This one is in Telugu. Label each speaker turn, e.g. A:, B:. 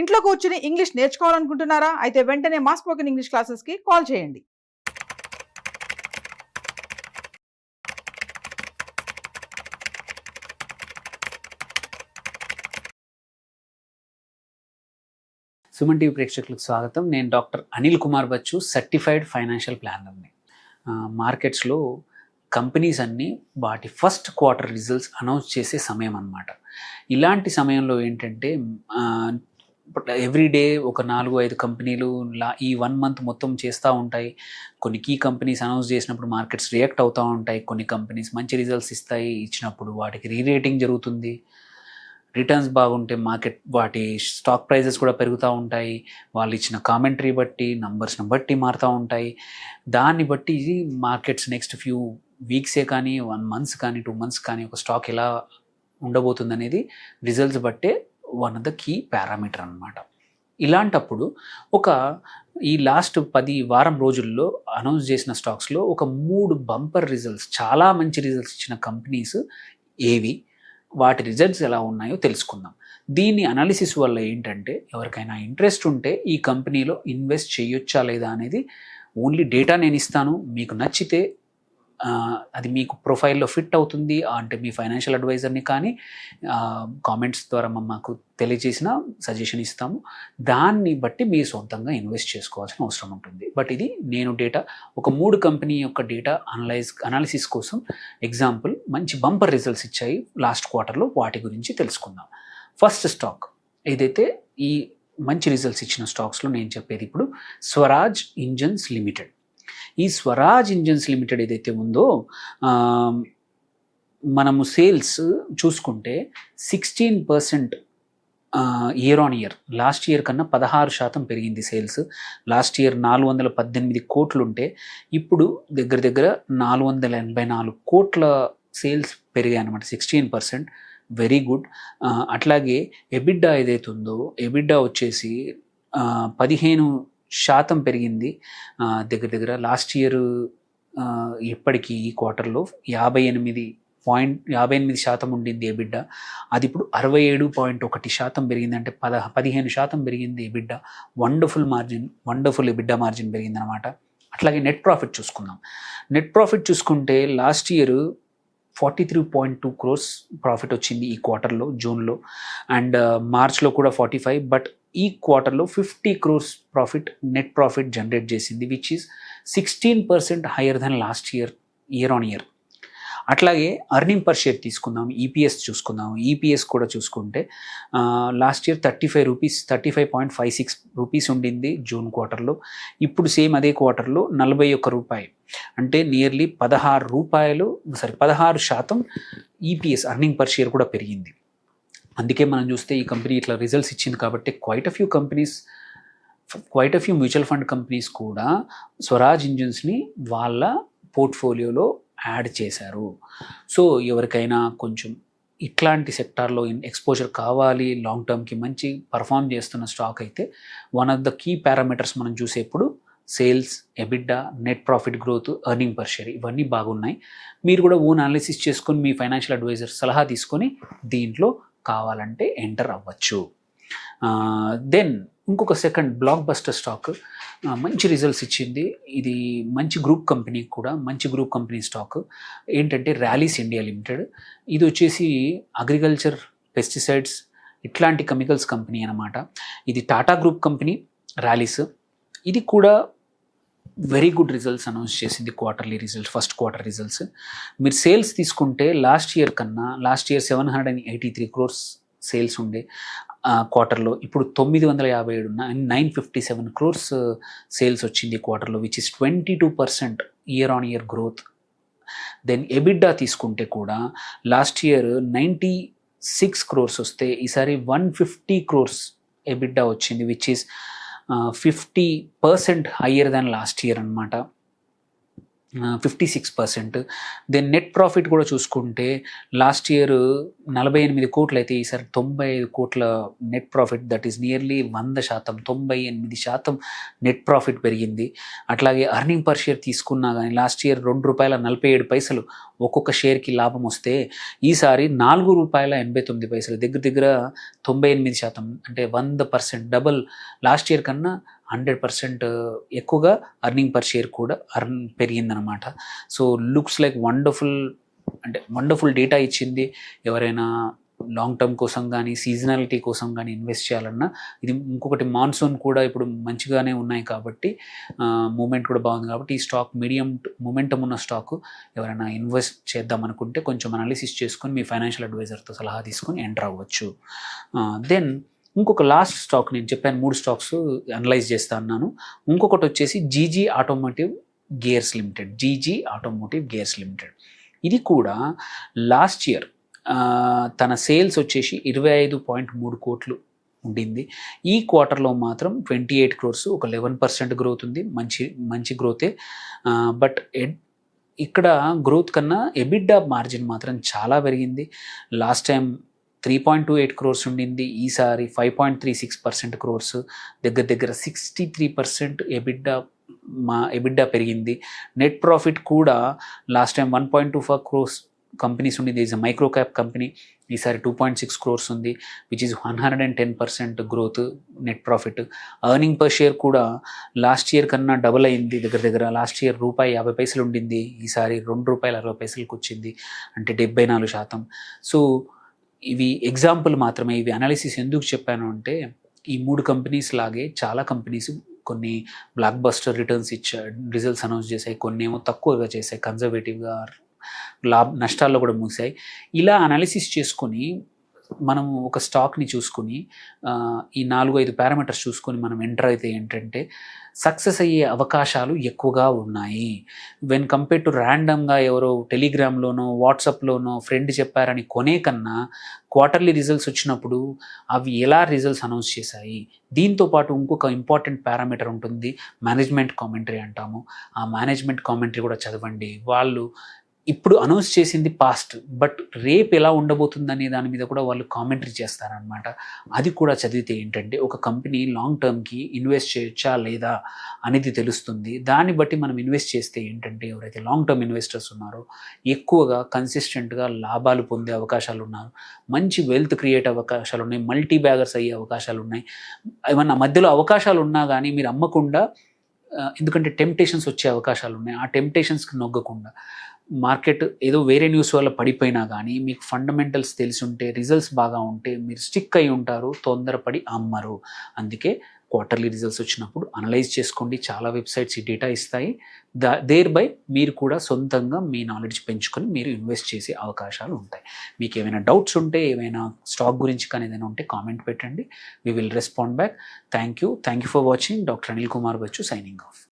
A: ఇంట్లో కూర్చుని ఇంగ్లీష్ నేర్చుకోవాలనుకుంటున్నారా? అయితే వెంటనే మా స్పోకెన్ ఇంగ్లీష్ క్లాసెస్‌కి కాల్ చేయండి.
B: సుమన్ టీవీ ప్రేక్షకులకు స్వాగతం. నేను doctor Anil Kumar Bachchu, certified financial ప్లానర్ని. మార్కెట్స్లో కంపెనీస్ అన్నీ వాటి ఫస్ట్ క్వార్టర్ రిజల్ట్స్ అనౌన్స్ చేసే సమయం అన్నమాట. ఇలాంటి సమయంలో ఏంటంటే ఎవ్రీడే ఒక 4-5 కంపెనీలు ఈ 1 మంత్ మొత్తం చేస్తూ ఉంటాయి. కొన్ని కీ కంపెనీస్ అనౌన్స్ చేసినప్పుడు మార్కెట్స్ రియాక్ట్ అవుతూ ఉంటాయి. కొన్ని కంపెనీస్ మంచి రిజల్ట్స్ ఇచ్చినప్పుడు వాటికి రీరేటింగ్ జరుగుతుంది. రిటర్న్స్ బాగుంటే వాటి స్టాక్ ప్రైజెస్ కూడా పెరుగుతూ ఉంటాయి. వాళ్ళు ఇచ్చిన కామెంటరీ బట్టి, నంబర్స్ని బట్టి మారుతూ ఉంటాయి. దాన్ని బట్టి మార్కెట్స్ నెక్స్ట్ ఫ్యూ వీక్సే కానీ, 1 మంత్స్ కానీ, 2 మంత్స్ కానీ ఒక స్టాక్ ఎలా ఉండబోతుంది అనేది రిజల్ట్స్ బట్టే one of the key parameter అన్నమాట. ఇలాంటప్పుడు ఈ లాస్ట్ 10 వారం రోజుల్లో అనౌన్స్ చేసిన స్టాక్స్లో ఒక 3 బంపర్ రిజల్ట్స్, చాలా మంచి రిజల్ట్స్ ఇచ్చిన కంపెనీస్ ఏవి, వాటి రిజల్ట్స్ ఎలా ఉన్నాయో తెలుసుకుందాం. దీని అనాలిసిస్ వల్ల ఏంటంటే ఎవరికైనా ఇంట్రెస్ట్ ఉంటే ఈ కంపెనీలో ఇన్వెస్ట్ చేయొచ్చా లేదా అనేది ఓన్లీ డేటా నేను ఇస్తాను. మీకు నచ్చితే అది మీకు ప్రొఫైల్లో ఫిట్ అవుతుంది అంటే మీ ఫైనాన్షియల్ అడ్వైజర్ని కానీ కామెంట్స్ ద్వారా మాకు తెలియజేసిన సజెషన్ ఇస్తాము. దాన్ని బట్టి మీరు సొంతంగా ఇన్వెస్ట్ చేసుకోవాల్సిన అవసరం ఉంటుంది. బట్ ఇది నేను డేటా ఒక 3 కంపెనీ యొక్క డేటా అనాలిసిస్ కోసం ఎగ్జాంపుల్ మంచి బంపర్ రిజల్ట్స్ ఇచ్చాయి లాస్ట్ క్వార్టర్లో, వాటి గురించి తెలుసుకుందాం. ఫస్ట్ స్టాక్ ఏదైతే ఈ మంచి రిజల్ట్స్ ఇచ్చిన స్టాక్స్లో నేను చెప్పేది ఇప్పుడు స్వరాజ్ ఇంజన్స్ లిమిటెడ్. ఈ స్వరాజ్ ఇంజన్స్ లిమిటెడ్ ఏదైతే ఉందో మనము సేల్స్ చూసుకుంటే 16% year on year, last year కన్నా 16% పెరిగింది సేల్స్. లాస్ట్ ఇయర్ 418 కోట్లు ఉంటే ఇప్పుడు దగ్గర 484 కోట్ల సేల్స్ పెరిగాయి అన్నమాట. 16%, వెరీ గుడ్. అట్లాగే ఎబిడ్డా ఏదైతే ఉందో ఎబిడ్డా వచ్చేసి 15% పెరిగింది. దగ్గర లాస్ట్ ఇయర్ ఇప్పటికీ ఈ క్వార్టర్లో 58% ఉండింది ఎబిడ్డా. అది ఇప్పుడు 67.1% పెరిగింది, అంటే 15% పెరిగింది ఎబిడ్డా. వండర్ఫుల్ ఎబిడ్డా మార్జిన్ పెరిగింది అనమాట. అట్లాగే నెట్ ప్రాఫిట్ చూసుకుందాం. నెట్ ప్రాఫిట్ చూసుకుంటే లాస్ట్ ఇయర్ 43.2 crores ప్రాఫిట్ వచ్చింది ఈ క్వార్టర్లో, జూన్లో, అండ్ మార్చ్లో కూడా 45, బట్ ఈ క్వార్టర్లో 50 crores నెట్ ప్రాఫిట్ జనరేట్ చేసింది, which is 16% higher than last year on year. అట్లాగే అర్నింగ్ పర్ షేర్ తీసుకుందాం, ఈపీఎస్ చూసుకుందాం. ఈపీఎస్ కూడా చూసుకుంటే లాస్ట్ ఇయర్ 35.56 రూపీస్ ఉండింది జూన్ క్వార్టర్లో. ఇప్పుడు సేమ్ అదే క్వార్టర్లో 41 రూపాయలు, అంటే nearly 16% EPS earning per share కూడా పెరిగింది. అందుకే మనం చూస్తే ఈ కంపెనీ ఇట్లా రిజల్ట్స్ ఇచ్చింది కాబట్టి quite a few mutual fund companies కూడా స్వరాజ్ ఇంజన్స్ని వాళ్ళ పోర్ట్ఫోలియోలో యాడ్ చేశారు. సో ఎవరికైనా కొంచెం ఇట్లాంటి సెక్టార్లో ఎక్స్పోజర్ కావాలి, లాంగ్ టర్మ్కి మంచి పర్ఫామ్ చేస్తున్న స్టాక్ అయితే one of the key parameters మనం చూసేప్పుడు sales, EBITDA, net profit growth, earning per share ఇవన్నీ బాగున్నాయి. మీరు కూడా ఓన్ అనాలిసిస్ చేసుకొని మీ ఫైనాన్షియల్ అడ్వైజర్ సలహా తీసుకొని దీంట్లో కావాలంటే ఎంటర్ అవ్వచ్చు. దెన్ ఇంకొక సెకండ్ బ్లాక్ బస్టర్ స్టాక్ మంచి రిజల్ట్స్ ఇచ్చింది. ఇది మంచి గ్రూప్ కంపెనీ స్టాక్ ఏంటంటే ర్యాలీస్ ఇండియా లిమిటెడ్. ఇది వచ్చేసి అగ్రికల్చర్, పెస్టిసైడ్స్ ఇట్లాంటి కెమికల్స్ కంపెనీ అన్నమాట. ఇది టాటా గ్రూప్ కంపెనీ ర్యాలీస్. ఇది కూడా వెరీ గుడ్ రిజల్ట్స్ అనౌన్స్ చేసింది, ఫస్ట్ క్వార్టర్ రిజల్ట్స్. మీరు సేల్స్ తీసుకుంటే లాస్ట్ ఇయర్ 783 crores సేల్స్ ఉండే క్వార్టర్లో, ఇప్పుడు 957 crores సేల్స్ వచ్చింది క్వార్టర్లో, which is 22% year on year growth. Then EBITDA తీసుకుంటే కూడా లాస్ట్ ఇయర్ 96 crores వస్తే ఈసారి 150 crores ఎబిడ్డా వచ్చింది, which is 50% higher than last year అనమాట. 56%. దెన్ నెట్ ప్రాఫిట్ కూడా చూసుకుంటే లాస్ట్ ఇయర్ 48 కోట్లు అయితే ఈసారి 95 కోట్ల net profit, that is nearly 100%, 98% net profit పెరిగింది. అట్లాగే అర్నింగ్ పర్ షేర్ తీసుకున్నా కానీ లాస్ట్ ఇయర్ ₹2.47 ఒక్కొక్క షేర్కి లాభం వస్తే ఈసారి ₹4.89, దగ్గర 98%, అంటే 100% డబల్. లాస్ట్ ఇయర్ కన్నా 100% ఎక్కువగా అర్నింగ్ పర్ షేర్ కూడా పెరిగిందనమాట. So looks like wonderful data ఇచ్చింది. ఎవరైనా లాంగ్ టర్మ్ కోసం కానీ సీజనాలిటీ కోసం కానీ ఇన్వెస్ట్ చేయాలన్నా ఇది. ఇంకొకటి మాన్సూన్ కూడా ఇప్పుడు మంచిగానే ఉన్నాయి కాబట్టి మూమెంట్ కూడా బాగుంది కాబట్టి ఈ స్టాక్ మీడియం మూమెంటం ఉన్న స్టాక్. ఎవరైనా ఇన్వెస్ట్ చేద్దాం అనుకుంటే కొంచెం అనాలిసిస్ చేసుకొని మీ ఫైనాన్షియల్ అడ్వైజర్తో సలహా తీసుకొని ఎంటర్ అవ్వచ్చు. దెన్ ఇంకొక లాస్ట్ స్టాక్, నేను చెప్పాను 3 స్టాక్స్ అనలైజ్ చేస్తా అన్నాను. ఇంకొకటి వచ్చేసి జీజీ ఆటోమోటివ్ గేర్స్ లిమిటెడ్. ఇది కూడా లాస్ట్ ఇయర్ తన సేల్స్ వచ్చేసి 25.3 కోట్లు ఉండింది. ఈ క్వార్టర్లో మాత్రం 28 crores, ఒక 11% గ్రోత్ ఉంది. మంచి గ్రోతే. బట్ ఇక్కడ గ్రోత్ కన్నా ఎబిడ్డా మార్జిన్ మాత్రం చాలా పెరిగింది. లాస్ట్ టైం 3.28 crores ఉండింది, ఈసారి 5.36% crores, దగ్గర 63% ఎబిడ్డా పెరిగింది. నెట్ ప్రాఫిట్ కూడా లాస్ట్ టైం 1.24 crores కంపెనీస్ ఉండింది, is a micro cap company. ఈసారి 2.6 crores ఉంది, which is 110% growth net profit. Earning per share కూడా లాస్ట్ ఇయర్ కన్నా డబుల్ అయింది. దగ్గర లాస్ట్ ఇయర్ ₹1.50 ఉండింది, ఈసారి ₹2.60 వచ్చింది, అంటే 74%. సో ఇవి ఎగ్జాంపుల్ మాత్రమే. ఇవి అనాలిసిస్ ఎందుకు చెప్పాను అంటే ఈ 3 కంపెనీస్ లాగే చాలా కంపెనీస్ కొన్ని block buster returns results announce చేశాయి, కొన్ని ఏమో తక్కువగా చేశాయి, కన్జర్వేటివ్గా నష్టాల్లో కూడా ముగిశాయి. ఇలా అనాలిసిస్ చేసుకొని మనము ఒక స్టాక్ని చూసుకొని ఈ 4-5 పారామీటర్స్ చూసుకొని మనం ఎంటర్ అయితే ఏంటంటే సక్సెస్ అయ్యే అవకాశాలు ఎక్కువగా ఉన్నాయి. వెన్ కంపేర్ టు ర్యాండమ్గా ఎవరో టెలిగ్రామ్లోనో వాట్సాప్లోనో ఫ్రెండ్ చెప్పారని కొనే కన్నా క్వార్టర్లీ రిజల్ట్స్ వచ్చినప్పుడు అవి ఎలా రిజల్ట్స్ అనౌన్స్ చేశాయి. దీంతోపాటు ఇంకొక ఇంపార్టెంట్ పారామీటర్ ఉంటుంది, మేనేజ్మెంట్ కామెంటరీ అంటాము. ఆ మేనేజ్మెంట్ కామెంటరీ కూడా చదవండి. వాళ్ళు ఇప్పుడు అనౌన్స్ చేసింది పాస్ట్, బట్ రేపు ఎలా ఉండబోతుందనే దాని మీద కూడా వాళ్ళు కామెంటరీ చేస్తారనమాట. అది కూడా చదివితే ఏంటంటే ఒక కంపెనీ లాంగ్ టర్మ్కి ఇన్వెస్ట్ చేయొచ్చా లేదా అనేది తెలుస్తుంది. దాన్ని బట్టి మనం ఇన్వెస్ట్ చేస్తే ఏంటంటే ఎవరైతే లాంగ్ టర్మ్ ఇన్వెస్టర్స్ ఉన్నారో ఎక్కువగా కన్సిస్టెంట్గా లాభాలు పొందే అవకాశాలు ఉన్నారు, మంచి వెల్త్ క్రియేట్ అవకాశాలు ఉన్నాయి, మల్టీ బ్యాగర్స్ అయ్యే అవకాశాలు ఉన్నాయి. ఏమన్నా మధ్యలో అవకాశాలు ఉన్నా కానీ మీరు అమ్మకుండా, ఎందుకంటే టెంప్టేషన్స్ వచ్చే అవకాశాలు ఉన్నాయి. ఆ టెంప్టేషన్స్కి నొగ్గకుండా మార్కెట్ ఏదో వేరే న్యూస్ వల్ల పడిపోయినా కానీ మీకు ఫండమెంటల్స్ తెలిసి ఉంటే, రిజల్ట్స్ బాగా ఉంటే మీరు స్టిక్ అయి ఉంటారు, తొందరపడి అమ్మరు. అందుకే క్వార్టర్లీ రిజల్ట్స్ వచ్చినప్పుడు అనలైజ్ చేసుకోండి. చాలా వెబ్సైట్స్ ఈ డేటా ఇస్తాయి. దేర్ బై మీరు కూడా సొంతంగా మీ నాలెడ్జ్ పెంచుకొని మీరు ఇన్వెస్ట్ చేసే అవకాశాలు ఉంటాయి. మీకు ఏమైనా డౌట్స్ ఉంటే, ఏమైనా స్టాక్ గురించి కానీ ఏదైనా ఉంటే కామెంట్ పెట్టండి. We will respond back. Thank you for watching. Doctor Anil Kumar Bachu signing of.